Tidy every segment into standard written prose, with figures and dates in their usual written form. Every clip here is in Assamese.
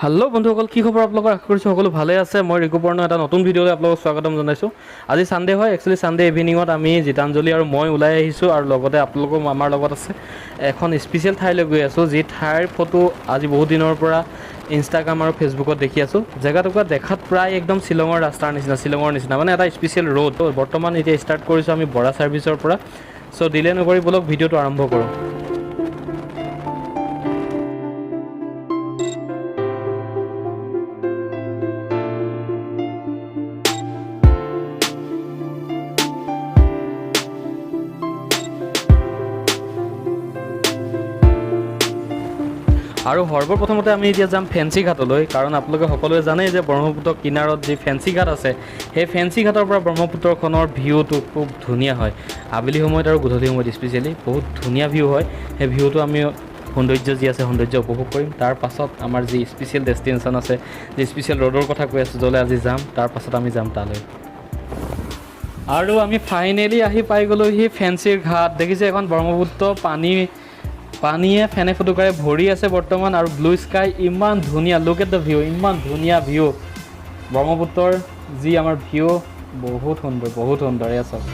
হেল্ল' বন্ধুসকল, কি খবৰ আপোনালোকৰ? আশা কৰিছোঁ সকলো ভালে আছে। মই ৰিকুপৰ্ণ এটা নতুন ভিডিঅ'লৈ আপোনালোকক স্বাগতম জনাইছোঁ। আজি ছানডে হয়, একচুৱেলি ছানডে ইভিনিঙত আমি জিতাঞ্জলি আৰু মই ওলাই আহিছোঁ আৰু লগতে আপোনালোকো আমাৰ লগত আছে। এখন স্পেচিয়েল ঠাইলৈ গৈ আছোঁ, যি ঠাইৰ ফটো আজি বহুত দিনৰ পৰা ইনষ্টাগ্ৰাম আৰু ফেচবুকত দেখি আছোঁ। জেগাটুকুৰা দেখাত প্ৰায় একদম শ্বিলঙৰ ৰাস্তাৰ নিচিনা, শ্বিলঙৰ নিচিনা মানে এটা স্পেচিয়েল ৰোড। বৰ্তমান এতিয়া ষ্টাৰ্ট কৰিছোঁ আমি বৰা ছাৰ্ভিচৰ পৰা। চ' ডিলে নকৰি বলক ভিডিঅ'টো আৰম্ভ কৰোঁ। আৰু সৰ্বপ্ৰথমতে আমি এতিয়া যাম ফেঞ্চি ঘাটলৈ, কাৰণ আপোনালোকে সকলোৱে জানেই যে ব্ৰহ্মপুত্ৰৰ কিনাৰত যি ফেঞ্চি ঘাট আছে, সেই ফেঞ্চি ঘাটৰ পৰা ব্ৰহ্মপুত্ৰখনৰ ভিউটো খুব ধুনীয়া হয়। আবেলি সময়ত আৰু গধূলি সময়ত স্পেচিয়েলি বহুত ধুনীয়া ভিউ হয়। সেই ভিউটো আমি সৌন্দৰ্য যি আছে সৌন্দৰ্য উপভোগ কৰিম। তাৰ পাছত আমাৰ যি স্পেচিয়েল ডেষ্টিনেশ্যন আছে, যি স্পেচিয়েল ৰোডৰ কথা কৈ আছোঁ, য'লৈ আজি যাম, তাৰ পাছত আমি যাম তালৈ। আৰু আমি ফাইনেলি আহি পাই গ'লোহি ফেঞ্চিৰ ঘাট। দেখিছে এখন ব্ৰহ্মপুত্ৰ পানীয়ে ফেনে ফুটুকাৰে ভৰি আছে বৰ্তমান, আৰু ব্লু স্কাই ইমান ধুনীয়া। লুক এট দ্য ভিউ, ইমান ধুনীয়া ভিউ। ব্ৰহ্মপুত্ৰৰ যি আমাৰ ভিউ বহুত সুন্দৰ, বহুত সুন্দৰ। এয়া চাওক।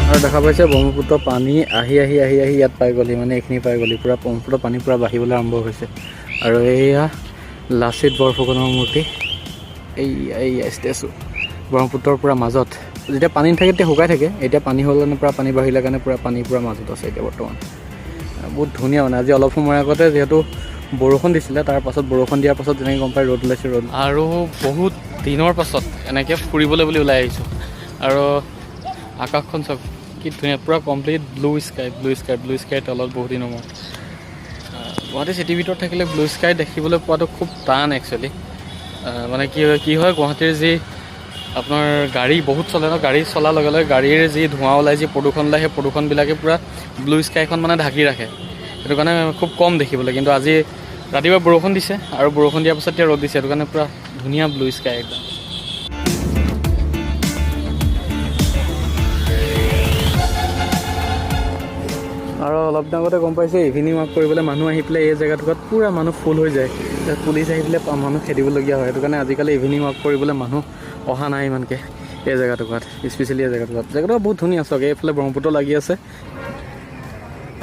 আৰু দেখা পাইছে ব্ৰহ্মপুত্ৰ পানী আহি ইয়াত পাই গ'লহি, মানে এইখিনি পাই গ'লহি। পূৰা ব্ৰহ্মপুত্ৰ পানী পূৰা বাঢ়িবলৈ আৰম্ভ হৈছে। আৰু এয়া লাচিত বৰফুকনৰ মূৰ্তি, এই ষ্টেচু ব্ৰহ্মপুত্ৰৰ পূৰা মাজত। যেতিয়া পানী থাকে তেতিয়া শুকাই থাকে, এতিয়া পানী হ'ল কাৰণে পূৰা পানী বাঢ়িলে কাৰণে পূৰা পানী পূৰা মাজত আছে এতিয়া বৰ্তমান। বহুত ধুনীয়া মানে। আজি অলপ সময় আগতে যিহেতু বৰষুণ দিছিলে, তাৰ পাছত বৰষুণ দিয়াৰ পাছত যেনেকৈ গম পাই ৰ'দ ওলাইছে, ৰ'দ। আৰু বহুত দিনৰ পাছত এনেকৈ ফুৰিবলৈ বুলি ওলাই আহিছোঁ। আৰু আকাশখন চাওক কি ধুনীয়া, পূৰা কমপ্লিট ব্লু স্কাইৰ তলত বহুত দিনৰ মূৰত। গুৱাহাটী চিটিৰ ভিতৰত থাকিলে ব্লু স্কাই দেখিবলৈ পোৱাটো খুব টান একচুৱেলি। মানে কি হয় গুৱাহাটীৰ যি আপোনাৰ গাড়ী বহুত চলে ন, গাড়ী চলাৰ লগে লগে গাড়ীৰ যি ধোঁৱা ওলায়, যি প্ৰদূষণ ওলায়, সেই প্ৰদূষণবিলাকে পূৰা ব্লু স্কাইখন মানে ঢাকি ৰাখে। সেইটো কাৰণে খুব কম দেখিবলৈ। কিন্তু আজি ৰাতিপুৱা বৰষুণ দিছে, আৰু বৰষুণ দিয়াৰ পাছত এতিয়া ৰ'দ দিছে, সেইটো কাৰণে পূৰা ধুনীয়া ব্লু স্কাই একদম। আৰু অলপ দিনৰ আগতে গম পাইছোঁ ইভিনিং ৱাক কৰিবলৈ মানুহ আহি পেলাই এই জেগাটুকুৰাত পূৰা মানুহ ফুল হৈ যায়। পুলিচ আহি পেলাই মানুহ খেদিবলগীয়া হয়। সেইটো কাৰণে আজিকালি ইভিনিং ৱাক কৰিবলৈ মানুহ অহা নাই ইমানকৈ এই জেগাটুকুৰাত, স্পেচিয়েলি এই জেগাটুকুৰা বহুত ধুনীয়া। চাওক এইফালে ব্ৰহ্মপুত্ৰ লাগি আছে।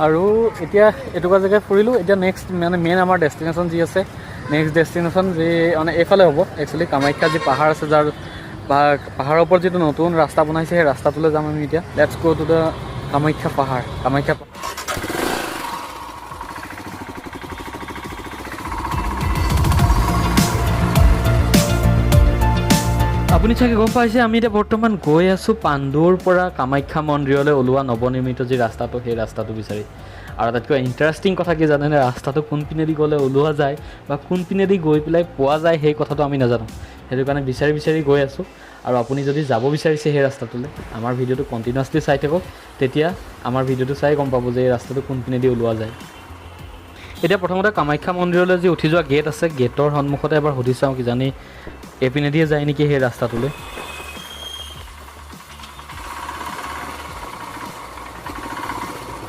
আৰু এতিয়া এটুকুৰা জেগাত ফুৰিলোঁ। এতিয়া নেক্সট মানে মেইন আমাৰ ডেষ্টিনেশ্যন যি আছে, নেক্সট ডেষ্টিনেশ্যন যি মানে এইফালে হ'ব একচুৱেলি। কামাখ্যা যি পাহাৰ আছে, যাৰ পাহাৰৰ ওপৰত যিটো নতুন ৰাস্তা বনাইছে, সেই ৰাস্তাটোলৈ যাম আমি এতিয়া। Let's go to the Kamakhya পাহাৰ। আপুনি চাগে গম পাইছে আমি এতিয়া বৰ্তমান গৈ আছোঁ পাণ্ডুৰ পৰা কামাখ্যা মন্দিৰলৈ ওলোৱা নৱনিৰ্মিত যি ৰাস্তাটো, সেই ৰাস্তাটো বিচাৰি। আৰু আটাইতকৈ ইণ্টাৰেষ্টিং কথা কি জানেনে, ৰাস্তাটো কোনপিনেদি গ'লে ওলোৱা যায় বা কোনপিনেদি গৈ পেলাই পোৱা যায় সেই কথাটো আমি নাজানো। সেইটো কাৰণে বিচাৰি গৈ আছোঁ। আৰু আপুনি যদি যাব বিচাৰিছে সেই ৰাস্তাটোলৈ, আমাৰ ভিডিঅ'টো কণ্টিনিউৱাছলি চাই থাকক, তেতিয়া আমাৰ ভিডিঅ'টো চাই গম পাব যে এই ৰাস্তাটো কোনপিনেদি ওলোৱা যায়। এতিয়া প্ৰথমতে কামাখ্যা মন্দিৰলৈ যি উঠি যোৱা গেট আছে, গেটৰ সন্মুখতে এবাৰ সুধি চাওঁ, কিজানি এইপিনেদিয়ে যায় নেকি সেই ৰাস্তাটোলৈ।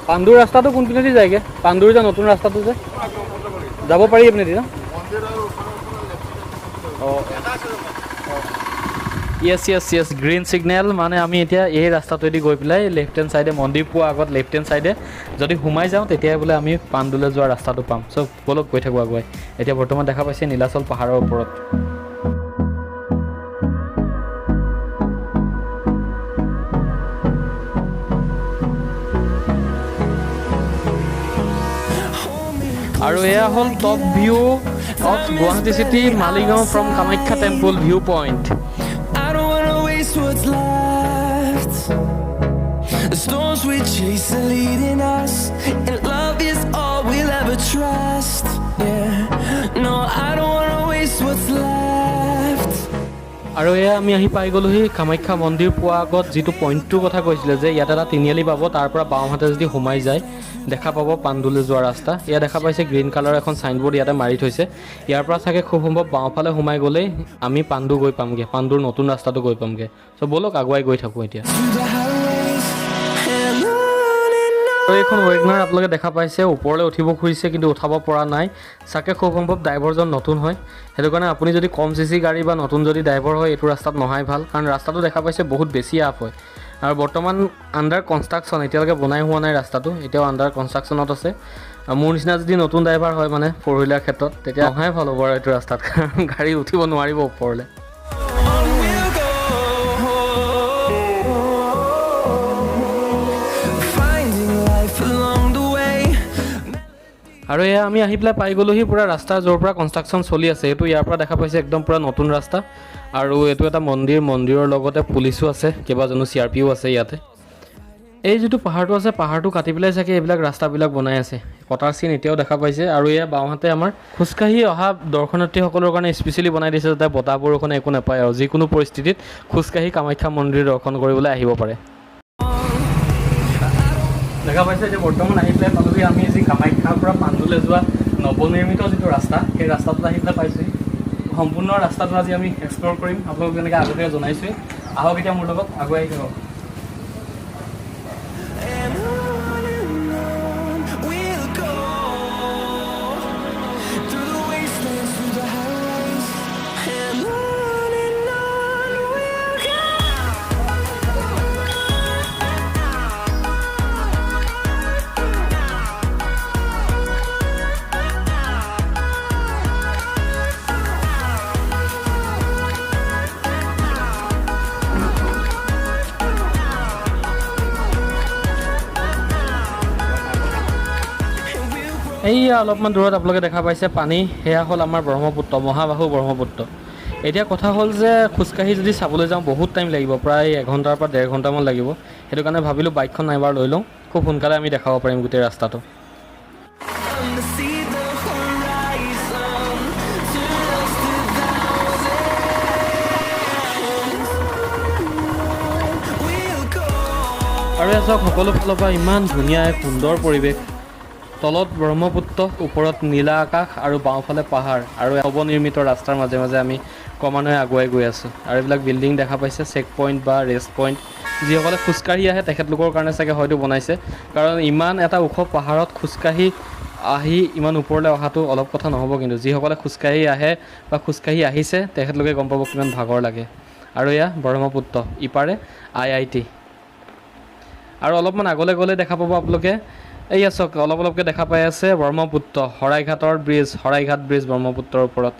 পাণ্ডুৰ ৰাস্তাটো কোনপিনেদি যায়গৈ? পাণ্ডুৰ যে নতুন ৰাস্তাটো যে যাব পাৰি এইপিনেদি ন? অঁ য়েছ গ্ৰীণ ছিগনেল। মানে আমি এতিয়া এই ৰাস্তাটোৱেদি গৈ পেলাই লেফ্ট হেণ্ড ছাইডে, মন্দিৰ পোৱা আগত লেফ্ট হেণ্ড ছাইডে যদি সোমাই যাওঁ, তেতিয়াই বোলে আমি পাণ্ডুলৈ যোৱা ৰাস্তাটো পাম। চ' বলক গৈ থাকোঁ আগুৱাই। এতিয়া বৰ্তমান দেখা পাইছে নীলাচল পাহাৰৰ ওপৰত। আৰু এয়া হ'ল top view of Guwahati city, Maligaon from Kamakhya temple view point. The storms we chase are leading us, and love is all we'll ever trust. Yeah, no, I don't wanna waste what's left. আৰু এয়া আমি আহি পাই গ'লোহি কামাখ্যা মন্দিৰ পোৱা আগত যিটো পইণ্টটোৰ কথা কৈছিলে, যে ইয়াত এটা তিনিআলি পাব, তাৰ পৰা বাওঁহাতে যদি সোমাই যায় দেখা পাব পাণ্ডুলৈ যোৱা ৰাস্তা। এয়া দেখা পাইছে গ্ৰীণ কালাৰ এখন ছাইনবোৰ্ড ইয়াতে মাৰি থৈছে। ইয়াৰ পৰা চাগে খুব সম্ভৱ বাওঁফালে সোমাই গ'লেই আমি পাণ্ডু গৈ পামগৈ, পাণ্ডুৰ নতুন ৰাস্তাটো গৈ পামগৈ। চ' ব'লক আগুৱাই গৈ থাকোঁ এতিয়া। আৰু এইখন ৱেগনাৰ আপোনালোকে দেখা পাইছে ওপৰলৈ উঠিব খুজিছে কিন্তু উঠাব পৰা নাই চাগে খুব সম্ভৱ ড্ৰাইভাৰজন নতুন হয় সেইটো কাৰণে আপুনি যদি কম চিচি গাড়ী বা নতুন যদি ড্ৰাইভাৰ হয় এইটো ৰাস্তাত নহাই ভাল কাৰণ ৰাস্তাটো দেখা পাইছে বহুত বেছি আপ হয় আৰু বৰ্তমান আণ্ডাৰ কনষ্ট্ৰাকশ্যন এতিয়ালৈকে বনাই হোৱা নাই ৰাস্তাটো এতিয়াও আণ্ডাৰ কনষ্ট্ৰাকশ্যনত আছে মোৰ নিচিনা যদি নতুন ড্ৰাইভাৰ হয় মানে ফ'ৰ হুইলাৰ ক্ষেত্ৰত তেতিয়া নহাই ভাল হ'ব আৰু এইটো ৰাস্তাত কাৰণ গাড়ী উঠিব নোৱাৰিব ওপৰলৈ আৰু এয়া আমি আহি পেলাই পাই গ'লোহি পূৰা ৰাস্তা য'ৰ পৰা কনষ্ট্ৰাকশ্যন চলি আছে এইটো ইয়াৰ পৰা দেখা পাইছে একদম পূৰা নতুন ৰাস্তা আৰু এইটো এটা মন্দিৰৰ লগতে পুলিচো আছে কেইবাজনো CRPও আছে ইয়াতে এই যিটো পাহাৰটো আছে পাহাৰটো কাটি পেলাই চাগে এইবিলাক ৰাস্তাবিলাক বনাই আছে কটাৰ চিন এতিয়াও দেখা পাইছে আৰু এয়া বাওঁহাতে আমাৰ খোজকাঢ়ি অহা দৰ্শনাৰ্থীসকলৰ কাৰণে স্পেচিয়েলি বনাই দিছে যাতে বতাহ বৰষুণে একো নাপায় আৰু যিকোনো পৰিস্থিতিত খোজকাঢ়ি কামাখ্যা মন্দিৰ দৰ্শন কৰিবলৈ আহিব পাৰে দেখা পাইছে যে বৰ্তমান আহি পেলাই পালোহি আমি যি কামাখ্যাৰ পৰা পাণ্ডুলৈ যোৱা নৱনিৰ্মিত যিটো ৰাস্তা সেই ৰাস্তাটোত আহি পেলাই পাইছোঁহি সম্পূৰ্ণ ৰাস্তাটো আজি আমি এক্সপ্ল'ৰ কৰিম আপোনালোক যেনেকৈ আগতীয়াকৈ জনাইছোঁৱেই আহক এতিয়া মোৰ লগত আগুৱাই আহিব এইয়া অলপমান দূৰত আপোনালোকে দেখা পাইছে পানী সেয়া হ'ল আমাৰ ব্ৰহ্মপুত্ৰ মহাবাহু ব্ৰহ্মপুত্ৰ এতিয়া কথা হ'ল যে খোজকাঢ়ি যদি চাবলৈ যাওঁ বহুত টাইম লাগিব প্ৰায় 1 ঘণ্টাৰ পৰা 1.5 ঘণ্টামান লাগিব সেইটো কাৰণে ভাবিলোঁ বাইকখন এবাৰ লৈ লওঁ খুব সোনকালে আমি দেখাব পাৰিম গোটেই ৰাস্তাটো আৰু চাওক সকলো ফালৰ পৰা ইমান ধুনীয়া এক সুন্দৰ পৰিৱেশ তলত ব্ৰহ্মপুত্ৰ ওপৰত নীলা আকাশ আৰু বাওঁফালে পাহাৰ আৰু নৱনিৰ্মিত ৰাস্তাৰ মাজে মাজে আমি ক্ৰমান্বয়ে আগুৱাই গৈ আছোঁ আৰু এইবিলাক বিল্ডিং দেখা পাইছে চেক পইণ্ট বা ৰেষ্ট পইণ্ট যিসকলে খোজকাঢ়ি আহে তেখেতলোকৰ কাৰণে চাগে হয়তো বনাইছে কাৰণ ইমান এটা ওখ পাহাৰত খোজকাঢ়ি আহি ইমান ওপৰলৈ অহাটো অলপ কথা নহ'ব কিন্তু যিসকলে খোজকাঢ়ি আহে বা খোজকাঢ়ি আহিছে তেখেতলোকে গম পাব কিমান ভাগৰ লাগে আৰু এয়া ব্ৰহ্মপুত্ৰ ইপাৰে IIT আৰু অলপমান আগলৈ গ'লে দেখা পাব আপোনালোকে এইয়া চাওক অলপকৈ দেখা পাই আছে ব্ৰহ্মপুত্ৰ শৰাইঘাট ব্ৰিজ ব্ৰহ্মপুত্ৰৰ ওপৰত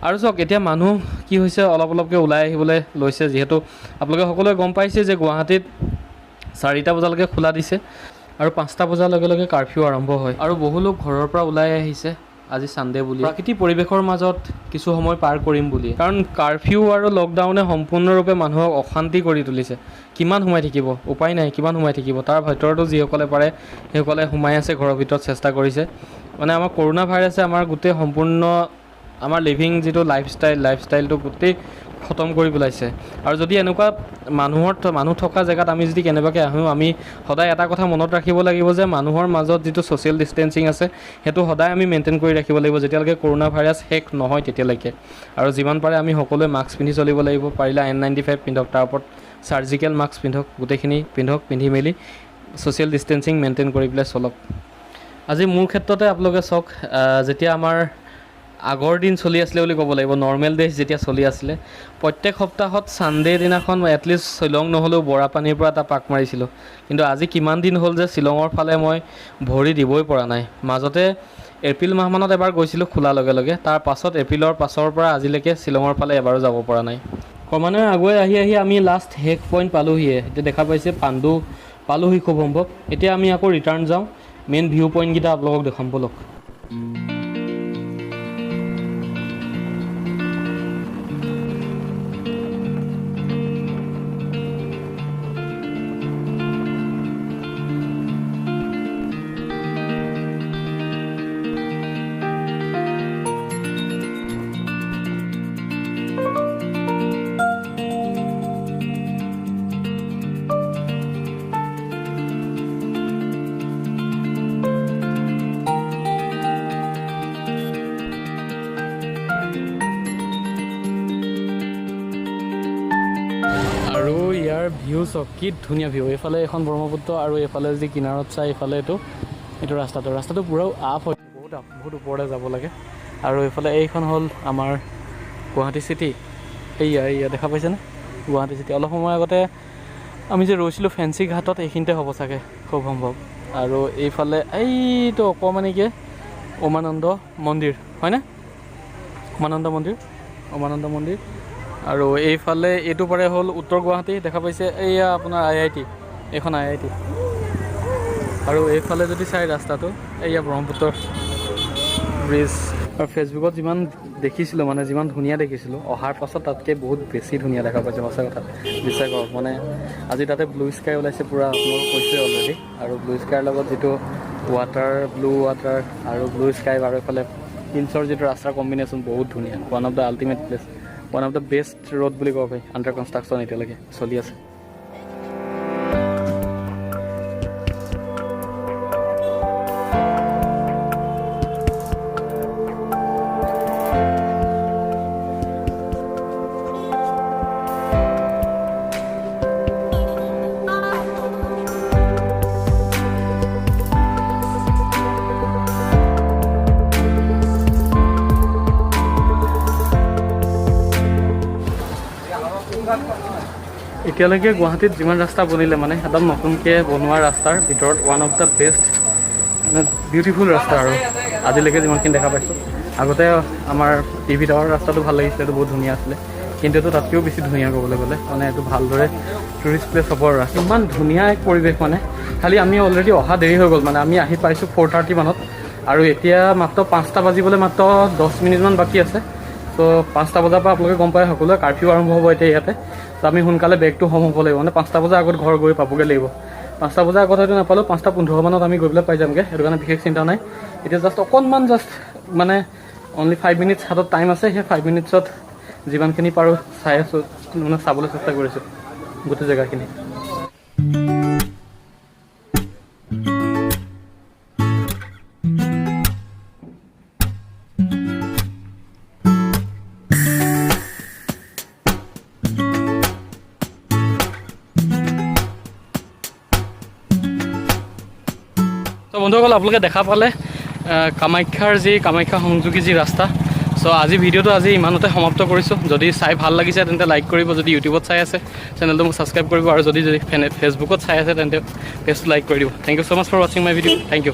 আৰু চাওক এতিয়া মানুহ কি হৈছে অলপকৈ ওলাই আহিবলৈ লৈছে যিহেতু আপোনালোকে সকলোৱে গম পাইছে যে গুৱাহাটীত 4টা বজালৈকে খোলা দিছে আৰু 5টা বজাৰ লগে লগে কাৰফিউ আৰম্ভ হয় আৰু বহু লোক ঘৰৰ পৰা ওলাই আহিছে আজি সানডে বুলি প্ৰাকৃতিক পৰিৱেশৰ মাজত কিছু সময় পাৰ কৰিম বুলি কাৰণ কাৰফিউ আৰু লকডাউনে সম্পূৰ্ণৰূপে মানুহক অশান্তি কৰি তুলিছে কিমান সময় থাকিব উপায় নাই কিমান সময় থাকিব তাৰ ভিতৰতো যিসকলে পাৰে সেইসকলে সোমাই আছে ঘৰৰ ভিতৰত চেষ্টা কৰিছে মানে আমাৰ কৰোনা ভাইৰাছে আমাৰ গোটেই সম্পূৰ্ণ আমাৰ লিভিং যিটো লাইফষ্টাইলটো গোটেই খতম কৰি পেলাইছে আৰু যদি এনেকুৱা মানুহ থকা জেগাত আমি যদি কেনেবাকৈ আহোঁ আমি সদায় এটা কথা মনত ৰাখিব লাগিব যে মানুহৰ মাজত যিটো ছ'চিয়েল ডিষ্টেঞ্চিং আছে সেইটো সদায় আমি মেইনটেইন কৰি ৰাখিব লাগিব যেতিয়ালৈকে কৰোনা ভাইৰাছ শেষ নহয় তেতিয়ালৈকে আৰু যিমান পাৰে আমি সকলোৱে মাস্ক পিন্ধি চলিব লাগিব পাৰিলে N95 পিন্ধক তাৰ ওপৰত চাৰ্জিকেল মাস্ক পিন্ধক গোটেইখিনি পিন্ধি মেলি ছ'চিয়েল ডিষ্টেঞ্চিং মেইনটেইন কৰি পেলাই চলক আজি মোৰ ক্ষেত্ৰতে আপোনালোকে চাওক যেতিয়া আমাৰ আগৰ দিন চলি আছিলে বুলি ক'ব লাগিব নৰ্মেল ডেজ যেতিয়া চলি আছিলে প্ৰত্যেক সপ্তাহত ছানডে দিনাখন এটলিষ্ট শ্বিলং নহ'লেও বৰাপানীৰ পৰা এটা পাক মাৰিছিলোঁ কিন্তু আজি কিমান দিন হ'ল যে শ্বিলঙৰ ফালে মই ভৰি দিবই পৰা নাই মাজতে এপ্ৰিল মাহমানত এবাৰ গৈছিলোঁ খোলাৰ লগে লগে তাৰ পাছত এপ্ৰিলৰ পাছৰ পৰা আজিলৈকে শ্বিলঙৰ ফালে এবাৰো যাব পৰা নাই ক্ৰমান্বয়ে আগুৱাই আহি আমি লাষ্ট শেষ পইণ্ট পালোহিয়ে এতিয়া দেখা পাইছে পাণ্ডু পালোহি খুব সম্ভৱ এতিয়া আমি আকৌ ৰিটাৰ্ণ যাওঁ মেইন ভিউ পইণ্টকেইটা আপোনালোকক দেখাম বলক ভিউ চাওক কি ধুনীয়া ভিউ এইফালে এখন ব্ৰহ্মপুত্ৰ আৰু এইফালে যি কিনাৰত চাই এইফালে এইটো ৰাস্তাটো পূৰা আপ হয় বহুত ওপৰলৈ যাব লাগে আৰু এইফালে এইখন হ'ল আমাৰ গুৱাহাটী চিটি এয়া দেখা পাইছেনে গুৱাহাটী চিটি অলপ সময় আগতে আমি যে ৰৈছিলোঁ ফেঞ্চি ঘাটত এইখিনিতে হ'ব চাগে খুব সম্ভৱ আৰু এইফালে এইটো অকণমানিকৈ উমানন্দ মন্দিৰ হয়নে উমানন্দ মন্দিৰ আৰু এইফালে এইটো পাৰে হ'ল উত্তৰ গুৱাহাটী দেখা পাইছে এইয়া আপোনাৰ IIT এইখন IIT আৰু এইফালে যদি চাই ৰাস্তাটো এইয়া ব্ৰহ্মপুত্ৰ ব্ৰিজ আৰু ফেচবুকত যিমান দেখিছিলোঁ মানে যিমান ধুনীয়া দেখিছিলোঁ অহাৰ পাছত তাতকৈ বহুত বেছি ধুনীয়া দেখা পাইছোঁ সঁচা কথা বিশ্বাস কৰক মানে আজি তাতে ব্লু স্কাই ওলাইছে পূৰা আপোনালোক কৈছে অলৰেডি আৰু ব্লু স্কাইৰ লগত যিটো ৱাটাৰ ব্লু ৱাটাৰ আৰু ব্লু স্কাই আৰু এইফালে হিলছৰ যিটো ৰাস্তাৰ কম্বিনেশ্যন বহুত ধুনীয়া one of the ultimate place one of the best road বুলি ক'ব পাৰি আণ্ডাৰ কনষ্ট্ৰাকশ্যন এতিয়ালৈকে চলি আছে এতিয়ালৈকে গুৱাহাটীত যিমান ৰাস্তা বনিলে মানে একদম নতুনকৈ বনোৱা ৰাস্তাৰ ভিতৰত ওৱান অফ দ্য বেষ্ট মানে বিউটিফুল ৰাস্তা আৰু আজিলৈকে যিমানখিনি দেখা পাইছোঁ আগতে আমাৰ টিভি টাৱাৰ ৰাস্তাটো ভাল লাগিছিলে এইটো বহুত ধুনীয়া আছিলে কিন্তু এইটো তাতকৈও বেছি ধুনীয়া ক'বলৈ গ'লে মানে এইটো ভালদৰে টুৰিষ্ট প্লেচ হ'ব আৰু ইমান ধুনীয়া এক পৰিৱেশ মানে খালি আমি অলৰেডি অহা দেৰি হৈ গ'ল মানে আমি আহি পাইছোঁ 4:30 মানত আৰু এতিয়া মাত্ৰ 5টা বাজিবলৈ মাত্ৰ 10 মিনিটমান বাকী আছে ত' 5টা বজাৰ পৰা আপোনালোকে গম পায় সকলোৱে কাৰ্ফিউ আৰম্ভ হ'ব এতিয়া ইয়াতে ত' আমি সোনকালে বেগটো হোম হ'ব লাগিব মানে 5টা বজাৰ আগত ঘৰ গৈ পাবগৈ লাগিব 5টা বজাৰ আগত হয়তো নাপালেও 5:15 মানত আমি গৈ পেলাই পাই যামগৈ সেইটো কাৰণে বিশেষ চিন্তা নাই এতিয়া অকণমান মানে অনলি 5 মিনিটছ হাতত টাইম আছে সেই 5 মিনিটছত যিমানখিনি পাৰোঁ চাই আছোঁ মানে চাবলৈ চেষ্টা কৰিছোঁ গোটেই জেগাখিনি তো বন্ধুসকল আপোনালোকে দেখা পালে কামাখ্যা সংযোগী যি ৰাস্তা চ' আজি ভিডিঅ'টো ইমানতে সমাপ্ত কৰিছোঁ যদি চাই ভাল লাগিছে তেন্তে লাইক কৰিব যদি ইউটিউবত চাই আছে চেনেলটো মোক ছাবস্ক্ৰাইব কৰিব আৰু যদি ফেচবুকত চাই আছে তেন্তে পেজটো লাইক কৰি দিব thank you so' much for ৱাচিং মাই ভিডিঅ' থেংক ইউ